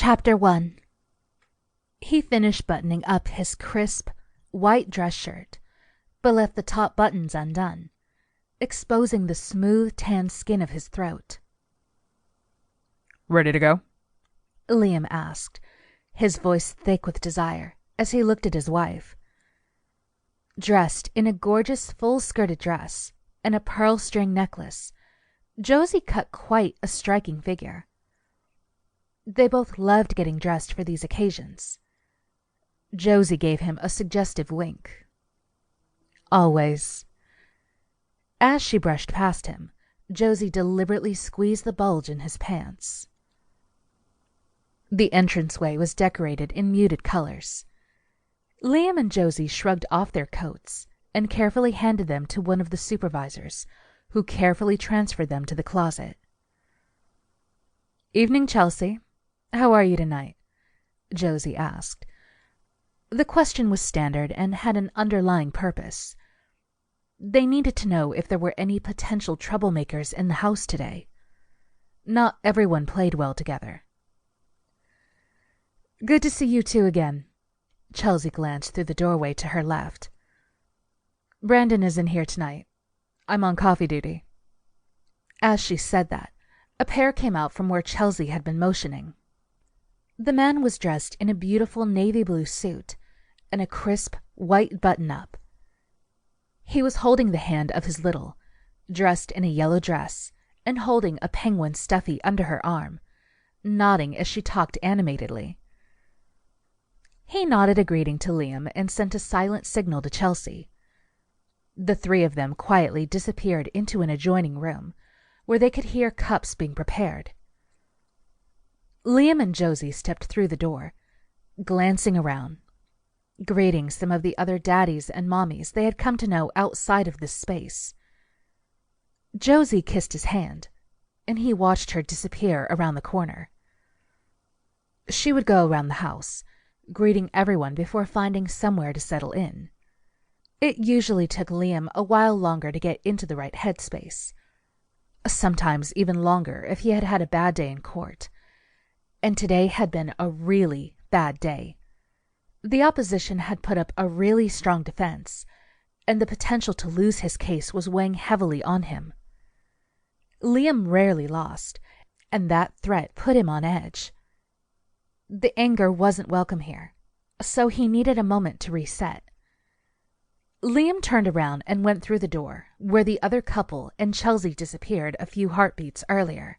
Chapter 1. He finished buttoning up his crisp, white dress shirt, but left the top buttons undone, exposing the smooth, tan skin of his throat. "Ready to go?" Liam asked, his voice thick with desire, as he looked at his wife. Dressed in a gorgeous full-skirted dress and a pearl string necklace, Josie cut quite a striking figure. They both loved getting dressed for these occasions. Josie gave him a suggestive wink. "Always." As she brushed past him, Josie deliberately squeezed the bulge in his pants. The entranceway was decorated in muted colors. Liam and Josie shrugged off their coats and carefully handed them to one of the supervisors, who carefully transferred them to the closet. "Evening, Chelsea. How are you tonight?" Josie asked. The question was standard and had an underlying purpose. They needed to know if there were any potential troublemakers in the house today. Not everyone played well together. "Good to see you two again." Chelsea glanced through the doorway to her left. "Brandon isn't here tonight. I'm on coffee duty." As she said that, a pair came out from where Chelsea had been motioning. The man was dressed in a beautiful navy blue suit and a crisp white button-up. He was holding the hand of his little, dressed in a yellow dress and holding a penguin stuffy under her arm, nodding as she talked animatedly. He nodded a greeting to Liam and sent a silent signal to Chelsea. The three of them quietly disappeared into an adjoining room, where they could hear cups being prepared. Liam and Josie stepped through the door, glancing around, greeting some of the other daddies and mommies they had come to know outside of this space. Josie kissed his hand, and he watched her disappear around the corner. She would go around the house, greeting everyone before finding somewhere to settle in. It usually took Liam a while longer to get into the right headspace, sometimes even longer if he had had a bad day in court, and today had been a really bad day. The opposition had put up a really strong defense, and the potential to lose his case was weighing heavily on him. Liam rarely lost, and that threat put him on edge. The anger wasn't welcome here, so he needed a moment to reset. Liam turned around and went through the door, where the other couple and Chelsea disappeared a few heartbeats earlier.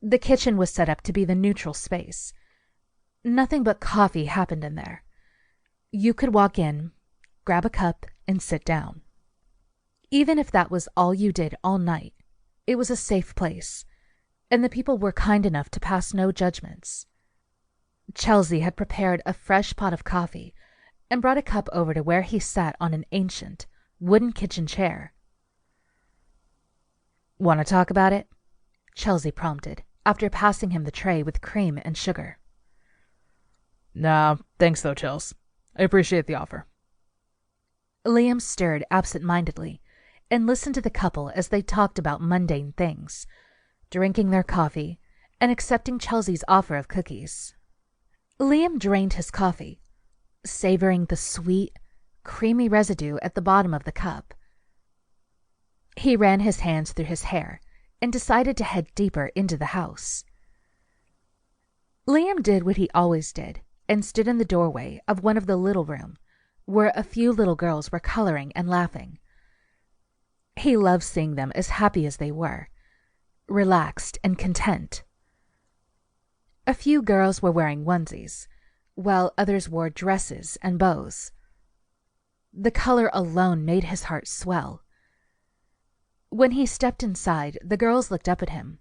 The kitchen was set up to be the neutral space. Nothing but coffee happened in there. You could walk in, grab a cup, and sit down. Even if that was all you did all night, it was a safe place, and the people were kind enough to pass no judgments. Chelsea had prepared a fresh pot of coffee and brought a cup over to where he sat on an ancient, wooden kitchen chair. "Want to talk about it?" Chelsea prompted, after passing him the tray with cream and sugar. "Nah, thanks though, Chels. I appreciate the offer." Liam stirred absent-mindedly and listened to the couple as they talked about mundane things, drinking their coffee and accepting Chelsea's offer of cookies. Liam drained his coffee, savoring the sweet, creamy residue at the bottom of the cup. He ran his hands through his hair and decided to head deeper into the house. Liam did what he always did and stood in the doorway of one of the little room, where a few little girls were coloring and laughing. He loved seeing them as happy as they were, relaxed and content. A few girls were wearing onesies, while others wore dresses and bows. The color alone made his heart swell. When he stepped inside, the girls looked up at him.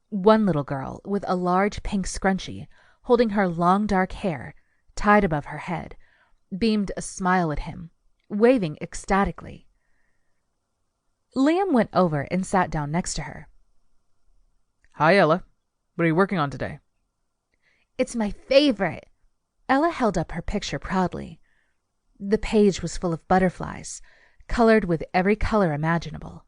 One little girl, with a large pink scrunchie, holding her long dark hair tied above her head, beamed a smile at him, waving ecstatically. Liam went over and sat down next to her. "Hi, Ella. What are you working on today?" "It's my favorite." Ella held up her picture proudly. The page was full of butterflies, colored with every color imaginable.